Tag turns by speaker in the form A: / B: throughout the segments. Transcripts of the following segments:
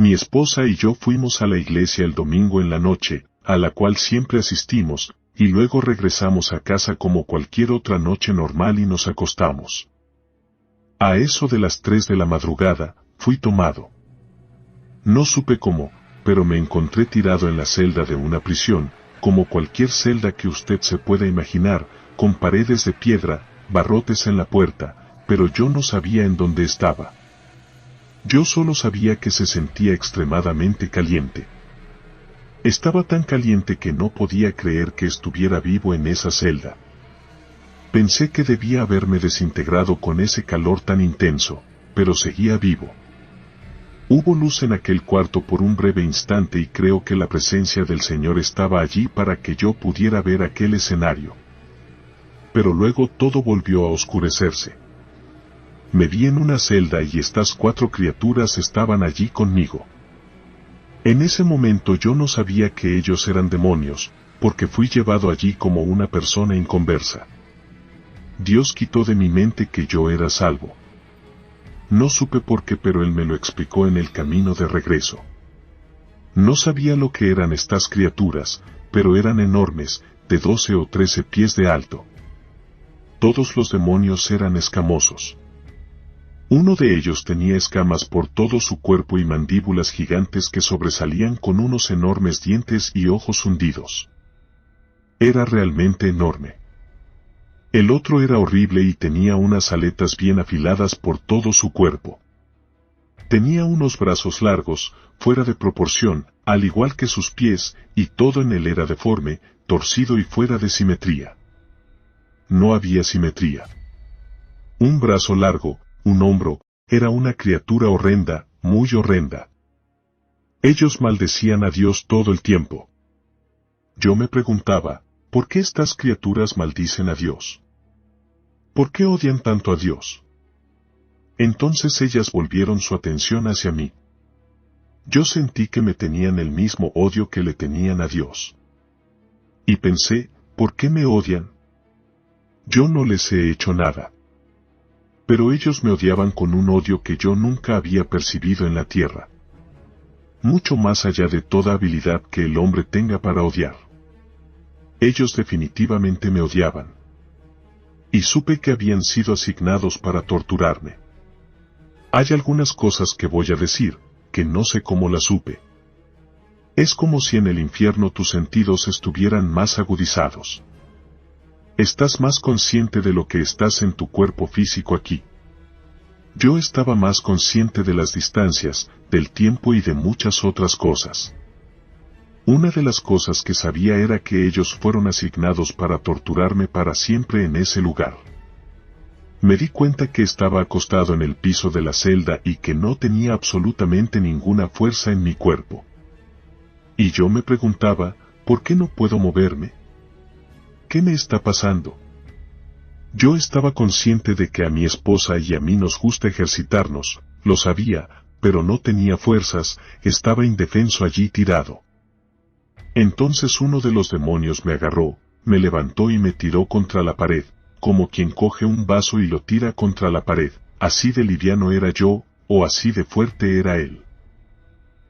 A: Mi esposa y yo fuimos a la iglesia el domingo en la noche, a la cual siempre asistimos, y luego regresamos a casa como cualquier otra noche normal y nos acostamos. A eso de las 3 de la madrugada, fui tomado. No supe cómo, pero me encontré tirado en la celda de una prisión, como cualquier celda que usted se pueda imaginar, con paredes de piedra, barrotes en la puerta, pero yo no sabía en dónde estaba. Yo solo sabía que se sentía extremadamente caliente. Estaba tan caliente que no podía creer que estuviera vivo en esa celda. Pensé que debía haberme desintegrado con ese calor tan intenso, pero seguía vivo. Hubo luz en aquel cuarto por un breve instante y creo que la presencia del Señor estaba allí para que yo pudiera ver aquel escenario. Pero luego todo volvió a oscurecerse. Me vi en una celda y estas 4 criaturas estaban allí conmigo. En ese momento yo no sabía que ellos eran demonios, porque fui llevado allí como una persona inconversa. Dios quitó de mi mente que yo era salvo. No supe por qué, pero Él me lo explicó en el camino de regreso. No sabía lo que eran estas criaturas, pero eran enormes, de 12 o 13 pies de alto. Todos los demonios eran escamosos. Uno de ellos tenía escamas por todo su cuerpo y mandíbulas gigantes que sobresalían con unos enormes dientes y ojos hundidos. Era realmente enorme. El otro era horrible y tenía unas aletas bien afiladas por todo su cuerpo. Tenía unos brazos largos, fuera de proporción, al igual que sus pies, y todo en él era deforme, torcido y fuera de simetría. No había simetría. Un brazo largo, un hombro, era una criatura horrenda, muy horrenda. Ellos maldecían a Dios todo el tiempo. Yo me preguntaba, ¿por qué estas criaturas maldicen a Dios? ¿Por qué odian tanto a Dios? Entonces ellas volvieron su atención hacia mí. Yo sentí que me tenían el mismo odio que le tenían a Dios. Y pensé, ¿por qué me odian? Yo no les he hecho nada. Pero ellos me odiaban con un odio que yo nunca había percibido en la tierra. Mucho más allá de toda habilidad que el hombre tenga para odiar. Ellos definitivamente me odiaban. Y supe que habían sido asignados para torturarme. Hay algunas cosas que voy a decir, que no sé cómo las supe. Es como si en el infierno tus sentidos estuvieran más agudizados. Estás más consciente de lo que estás en tu cuerpo físico aquí. Yo estaba más consciente de las distancias, del tiempo y de muchas otras cosas. Una de las cosas que sabía era que ellos fueron asignados para torturarme para siempre en ese lugar. Me di cuenta que estaba acostado en el piso de la celda y que no tenía absolutamente ninguna fuerza en mi cuerpo. Y yo me preguntaba, ¿por qué no puedo moverme? ¿Qué me está pasando? Yo estaba consciente de que a mi esposa y a mí nos gusta ejercitarnos, lo sabía, pero no tenía fuerzas, estaba indefenso allí tirado. Entonces uno de los demonios me agarró, me levantó y me tiró contra la pared, como quien coge un vaso y lo tira contra la pared, así de liviano era yo, o así de fuerte era él.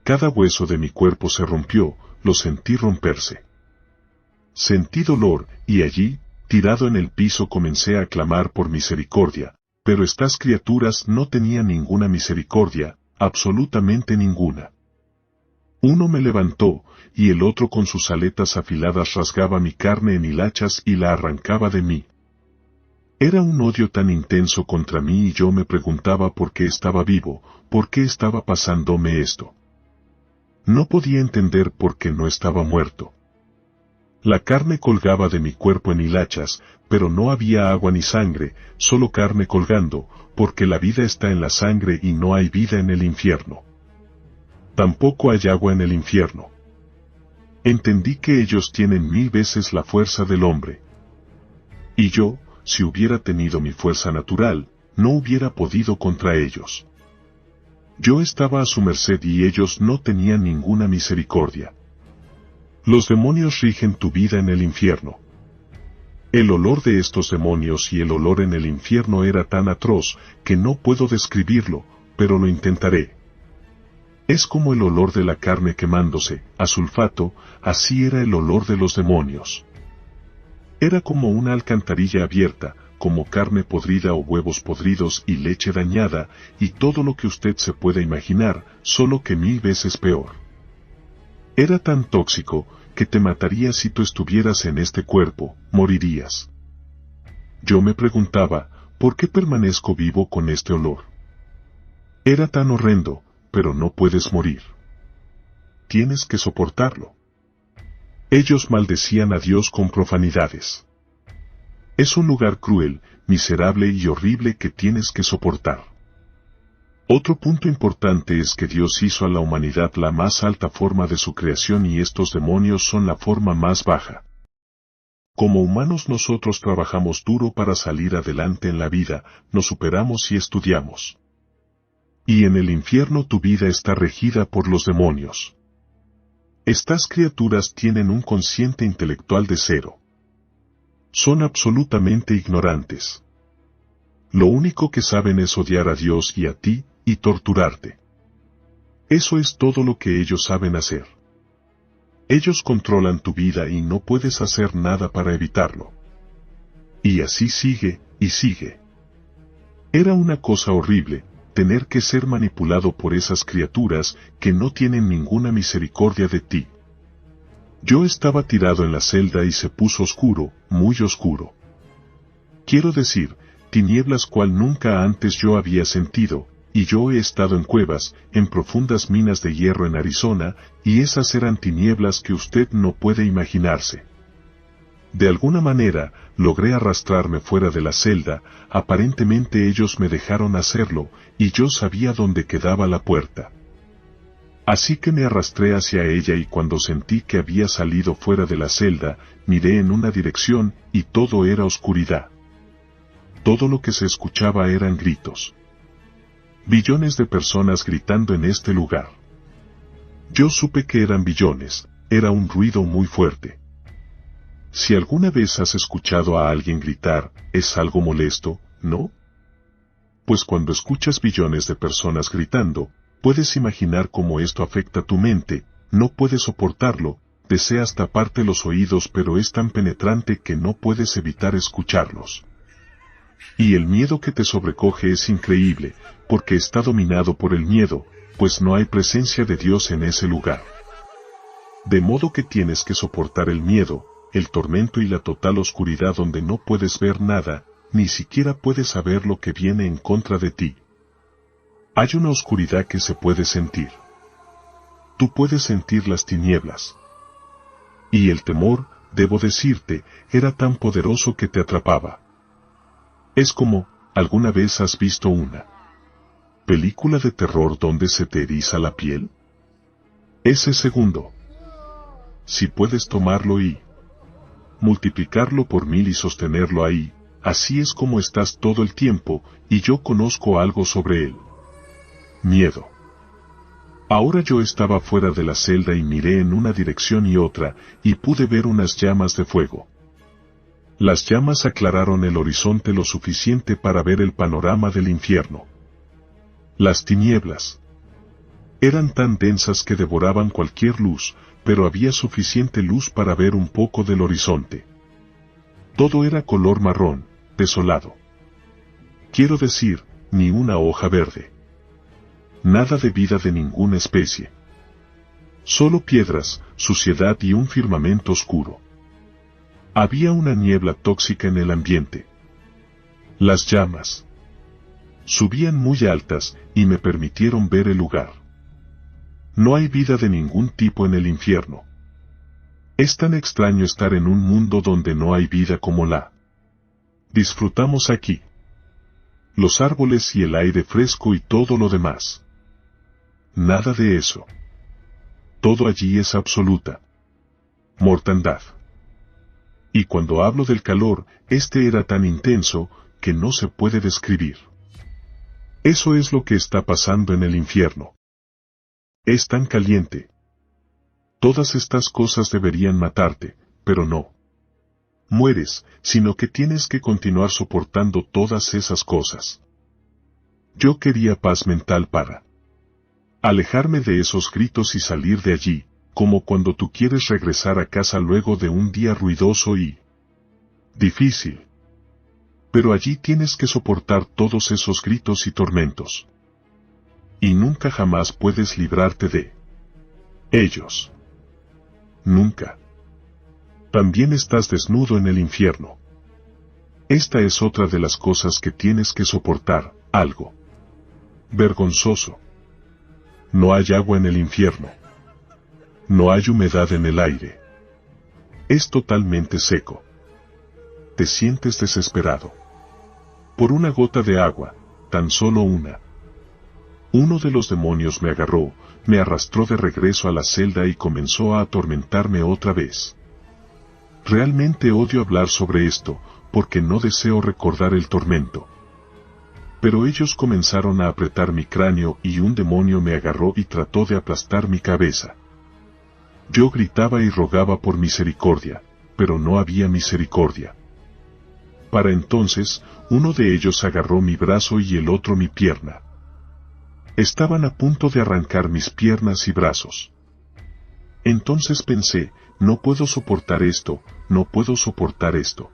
A: Cada hueso de mi cuerpo se rompió, lo sentí romperse. Sentí dolor, y allí, tirado en el piso comencé a clamar por misericordia, pero estas criaturas no tenían ninguna misericordia, absolutamente ninguna. Uno me levantó, y el otro con sus aletas afiladas rasgaba mi carne en hilachas y la arrancaba de mí. Era un odio tan intenso contra mí y yo me preguntaba por qué estaba vivo, por qué estaba pasándome esto. No podía entender por qué no estaba muerto. La carne colgaba de mi cuerpo en hilachas, pero no había agua ni sangre, solo carne colgando, porque la vida está en la sangre y no hay vida en el infierno. Tampoco hay agua en el infierno. Entendí que ellos tienen 1000 veces la fuerza del hombre. Y yo, si hubiera tenido mi fuerza natural, no hubiera podido contra ellos. Yo estaba a su merced y ellos no tenían ninguna misericordia. Los demonios rigen tu vida en el infierno. El olor de estos demonios y el olor en el infierno era tan atroz que no puedo describirlo, pero lo intentaré. Es como el olor de la carne quemándose, a sulfato, así era el olor de los demonios. Era como una alcantarilla abierta, como carne podrida o huevos podridos y leche dañada, y todo lo que usted se pueda imaginar, solo que 1000 veces peor. Era tan tóxico, que te mataría si tú estuvieras en este cuerpo, morirías. Yo me preguntaba, ¿por qué permanezco vivo con este olor? Era tan horrendo, pero no puedes morir. Tienes que soportarlo. Ellos maldecían a Dios con profanidades. Es un lugar cruel, miserable y horrible que tienes que soportar. Otro punto importante es que Dios hizo a la humanidad la más alta forma de su creación y estos demonios son la forma más baja. Como humanos nosotros trabajamos duro para salir adelante en la vida, nos superamos y estudiamos. Y en el infierno tu vida está regida por los demonios. Estas criaturas tienen un consciente intelectual de cero. Son absolutamente ignorantes. Lo único que saben es odiar a Dios y a ti, y torturarte. Eso es todo lo que ellos saben hacer. Ellos controlan tu vida y no puedes hacer nada para evitarlo. Y así sigue, y sigue. Era una cosa horrible, tener que ser manipulado por esas criaturas que no tienen ninguna misericordia de ti. Yo estaba tirado en la celda y se puso oscuro, muy oscuro. Quiero decir, tinieblas cual nunca antes yo había sentido, y yo he estado en cuevas, en profundas minas de hierro en Arizona, y esas eran tinieblas que usted no puede imaginarse. De alguna manera, logré arrastrarme fuera de la celda, aparentemente ellos me dejaron hacerlo, y yo sabía dónde quedaba la puerta. Así que me arrastré hacia ella y cuando sentí que había salido fuera de la celda, miré en una dirección y todo era oscuridad. Todo lo que se escuchaba eran gritos. Billones de personas gritando en este lugar. Yo supe que eran billones, era un ruido muy fuerte. Si alguna vez has escuchado a alguien gritar, es algo molesto, ¿no? Pues cuando escuchas billones de personas gritando, puedes imaginar cómo esto afecta tu mente, no puedes soportarlo, deseas taparte los oídos pero es tan penetrante que no puedes evitar escucharlos. Y el miedo que te sobrecoge es increíble, porque está dominado por el miedo, pues no hay presencia de Dios en ese lugar. De modo que tienes que soportar el miedo, el tormento y la total oscuridad donde no puedes ver nada, ni siquiera puedes saber lo que viene en contra de ti. Hay una oscuridad que se puede sentir. Tú puedes sentir las tinieblas. Y el temor, debo decirte, era tan poderoso que te atrapaba. Es como, ¿alguna vez has visto una película de terror donde se te eriza la piel? Ese segundo. Si puedes tomarlo y multiplicarlo por 1000 y sostenerlo ahí, así es como estás todo el tiempo, y yo conozco algo sobre él. Miedo. Ahora yo estaba fuera de la celda y miré en una dirección y otra, y pude ver unas llamas de fuego. Las llamas aclararon el horizonte lo suficiente para ver el panorama del infierno. Las tinieblas eran tan densas que devoraban cualquier luz, pero había suficiente luz para ver un poco del horizonte. Todo era color marrón, desolado. Quiero decir, ni una hoja verde. Nada de vida de ninguna especie. Solo piedras, suciedad y un firmamento oscuro. Había una niebla tóxica en el ambiente. Las llamas subían muy altas y me permitieron ver el lugar. No hay vida de ningún tipo en el infierno. Es tan extraño estar en un mundo donde no hay vida como la disfrutamos aquí. Los árboles y el aire fresco y todo lo demás. Nada de eso. Todo allí es absoluta mortandad. Y cuando hablo del calor, este era tan intenso, que no se puede describir. Eso es lo que está pasando en el infierno. Es tan caliente. Todas estas cosas deberían matarte, pero no mueres, sino que tienes que continuar soportando todas esas cosas. Yo quería paz mental para Alejarme de esos gritos y salir de allí, como cuando tú quieres regresar a casa luego de un día ruidoso y difícil. Pero allí tienes que soportar todos esos gritos y tormentos. Y nunca jamás puedes librarte de ellos. Nunca. También estás desnudo en el infierno. Esta es otra de las cosas que tienes que soportar, algo vergonzoso. No hay agua en el infierno. No hay humedad en el aire. Es totalmente seco. Te sientes desesperado. Por una gota de agua, tan solo una. Uno de los demonios me agarró, me arrastró de regreso a la celda y comenzó a atormentarme otra vez. Realmente odio hablar sobre esto, porque no deseo recordar el tormento. Pero ellos comenzaron a apretar mi cráneo y un demonio me agarró y trató de aplastar mi cabeza. Yo gritaba y rogaba por misericordia, pero no había misericordia. Para entonces, uno de ellos agarró mi brazo y el otro mi pierna. Estaban a punto de arrancar mis piernas y brazos. Entonces pensé, no puedo soportar esto, no puedo soportar esto.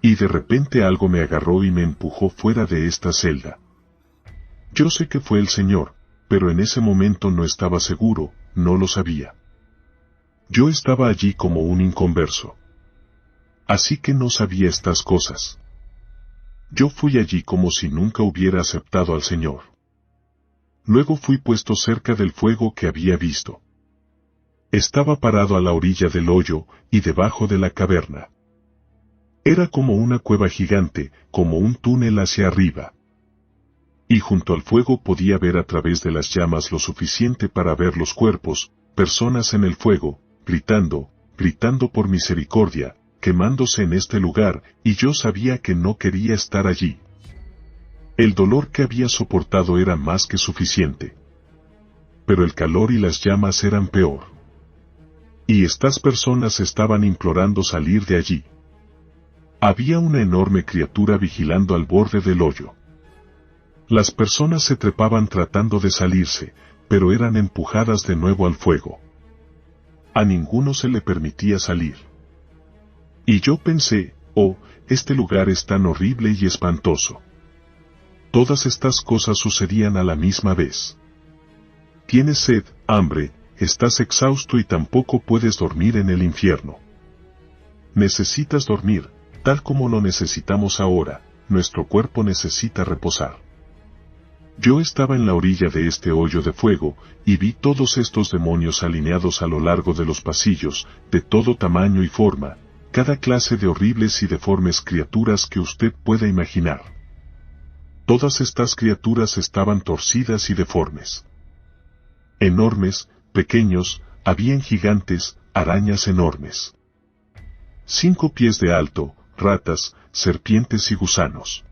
A: Y de repente algo me agarró y me empujó fuera de esta celda. Yo sé que fue el Señor, pero en ese momento no estaba seguro, no lo sabía. Yo estaba allí como un inconverso. Así que no sabía estas cosas. Yo fui allí como si nunca hubiera aceptado al Señor. Luego fui puesto cerca del fuego que había visto. Estaba parado a la orilla del hoyo y debajo de la caverna. Era como una cueva gigante, como un túnel hacia arriba. Y junto al fuego podía ver a través de las llamas lo suficiente para ver los cuerpos, personas en el fuego, gritando por misericordia, quemándose en este lugar, y yo sabía que no quería estar allí. El dolor que había soportado era más que suficiente. Pero el calor y las llamas eran peor. Y estas personas estaban implorando salir de allí. Había una enorme criatura vigilando al borde del hoyo. Las personas se trepaban tratando de salirse, pero eran empujadas de nuevo al fuego. A ninguno se le permitía salir. Y yo pensé, oh, este lugar es tan horrible y espantoso. Todas estas cosas sucedían a la misma vez. Tienes sed, hambre, estás exhausto y tampoco puedes dormir en el infierno. Necesitas dormir, tal como lo necesitamos ahora, nuestro cuerpo necesita reposar. Yo estaba en la orilla de este hoyo de fuego, y vi todos estos demonios alineados a lo largo de los pasillos, de todo tamaño y forma, cada clase de horribles y deformes criaturas que usted pueda imaginar. Todas estas criaturas estaban torcidas y deformes. Enormes, pequeños, habían gigantes, arañas enormes. 5 pies de alto, ratas, serpientes y gusanos.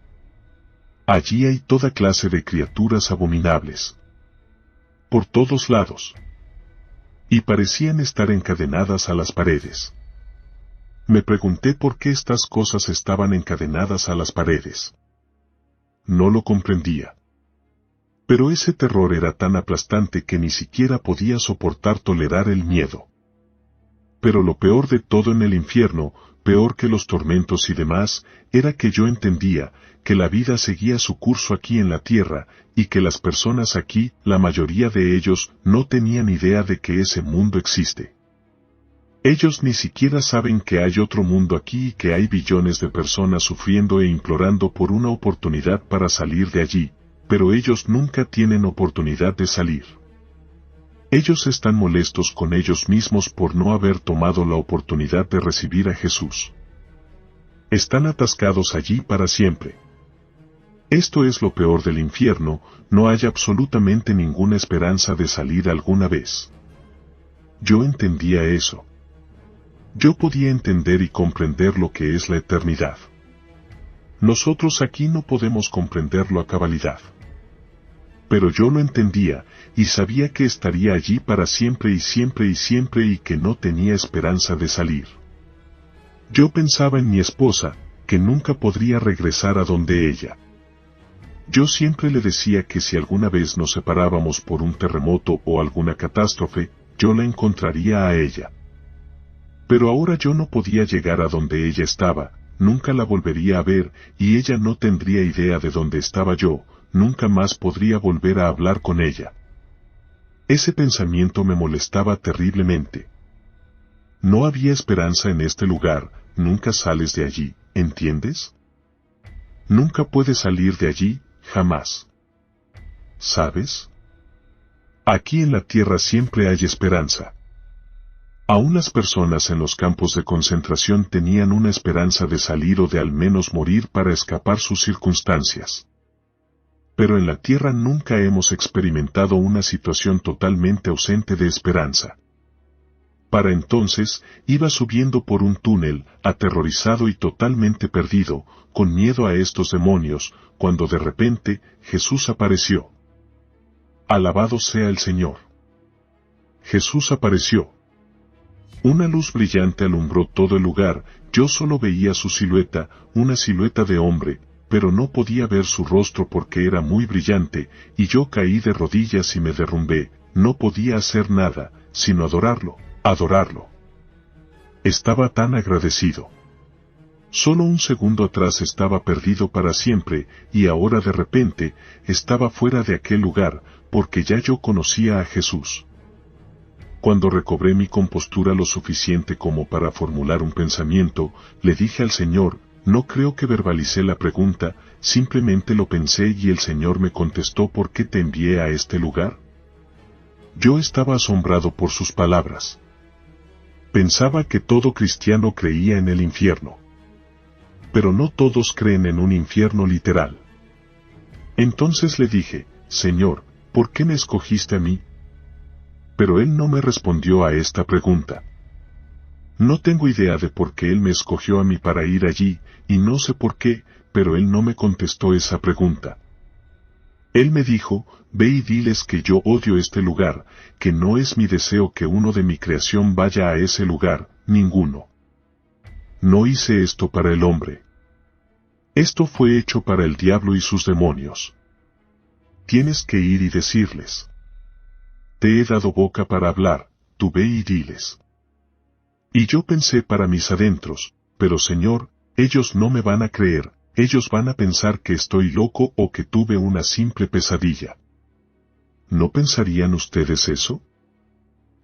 A: Allí hay toda clase de criaturas abominables. Por todos lados. Y parecían estar encadenadas a las paredes. Me pregunté por qué estas cosas estaban encadenadas a las paredes. No lo comprendía. Pero ese terror era tan aplastante que ni siquiera podía soportar tolerar el miedo. Pero lo peor de todo en el infierno, peor que los tormentos y demás, era que yo entendía que la vida seguía su curso aquí en la tierra, y que las personas aquí, la mayoría de ellos, no tenían idea de que ese mundo existe. Ellos ni siquiera saben que hay otro mundo aquí y que hay billones de personas sufriendo e implorando por una oportunidad para salir de allí, pero ellos nunca tienen oportunidad de salir. Ellos están molestos con ellos mismos por no haber tomado la oportunidad de recibir a Jesús. Están atascados allí para siempre. Esto es lo peor del infierno, no hay absolutamente ninguna esperanza de salir alguna vez. Yo entendía eso. Yo podía entender y comprender lo que es la eternidad. Nosotros aquí no podemos comprenderlo a cabalidad. Pero yo lo entendía, y sabía que estaría allí para siempre y siempre y siempre y que no tenía esperanza de salir. Yo pensaba en mi esposa, que nunca podría regresar a donde ella Yo siempre le decía que si alguna vez nos separábamos por un terremoto o alguna catástrofe, yo la encontraría a ella. Pero ahora yo no podía llegar a donde ella estaba, nunca la volvería a ver, y ella no tendría idea de dónde estaba yo, nunca más podría volver a hablar con ella. Ese pensamiento me molestaba terriblemente. No había esperanza en este lugar, nunca sales de allí, ¿entiendes? Nunca puedes salir de allí, jamás. ¿Sabes? Aquí en la tierra siempre hay esperanza. Aún las personas en los campos de concentración tenían una esperanza de salir o de al menos morir para escapar sus circunstancias. Pero en la tierra nunca hemos experimentado una situación totalmente ausente de esperanza. Para entonces, iba subiendo por un túnel, aterrorizado y totalmente perdido, con miedo a estos demonios, cuando de repente, Jesús apareció. Alabado sea el Señor. Jesús apareció. Una luz brillante alumbró todo el lugar, yo solo veía su silueta, una silueta de hombre, pero no podía ver su rostro porque era muy brillante, y yo caí de rodillas y me derrumbé, no podía hacer nada, sino adorarlo. Estaba tan agradecido. Solo un segundo atrás estaba perdido para siempre, y ahora de repente, estaba fuera de aquel lugar, porque ya yo conocía a Jesús. Cuando recobré mi compostura lo suficiente como para formular un pensamiento, le dije al Señor, no creo que verbalicé la pregunta, simplemente lo pensé y el Señor me contestó ¿por qué te envié a este lugar? Yo estaba asombrado por sus palabras. Pensaba que todo cristiano creía en el infierno. Pero no todos creen en un infierno literal. Entonces le dije, Señor, ¿por qué me escogiste a mí? Pero Él no me respondió a esta pregunta. No tengo idea de por qué Él me escogió a mí para ir allí, y no sé por qué, pero Él no me contestó esa pregunta. Él me dijo, ve y diles que yo odio este lugar, que no es mi deseo que uno de mi creación vaya a ese lugar, ninguno. No hice esto para el hombre. Esto fue hecho para el diablo y sus demonios. Tienes que ir y decirles. Te he dado boca para hablar, tú ve y diles. Y yo pensé para mis adentros, pero Señor, ellos no me van a creer, ellos van a pensar que estoy loco o que tuve una simple pesadilla. ¿No pensarían ustedes eso?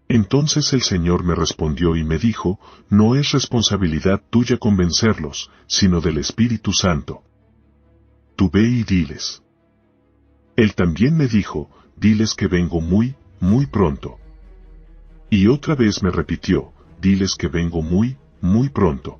A: Entonces el Señor me respondió y me dijo, no es responsabilidad tuya convencerlos, sino del Espíritu Santo. Tú ve y diles. Él también me dijo, diles que vengo muy pronto. Y otra vez me repitió, diles que vengo muy pronto.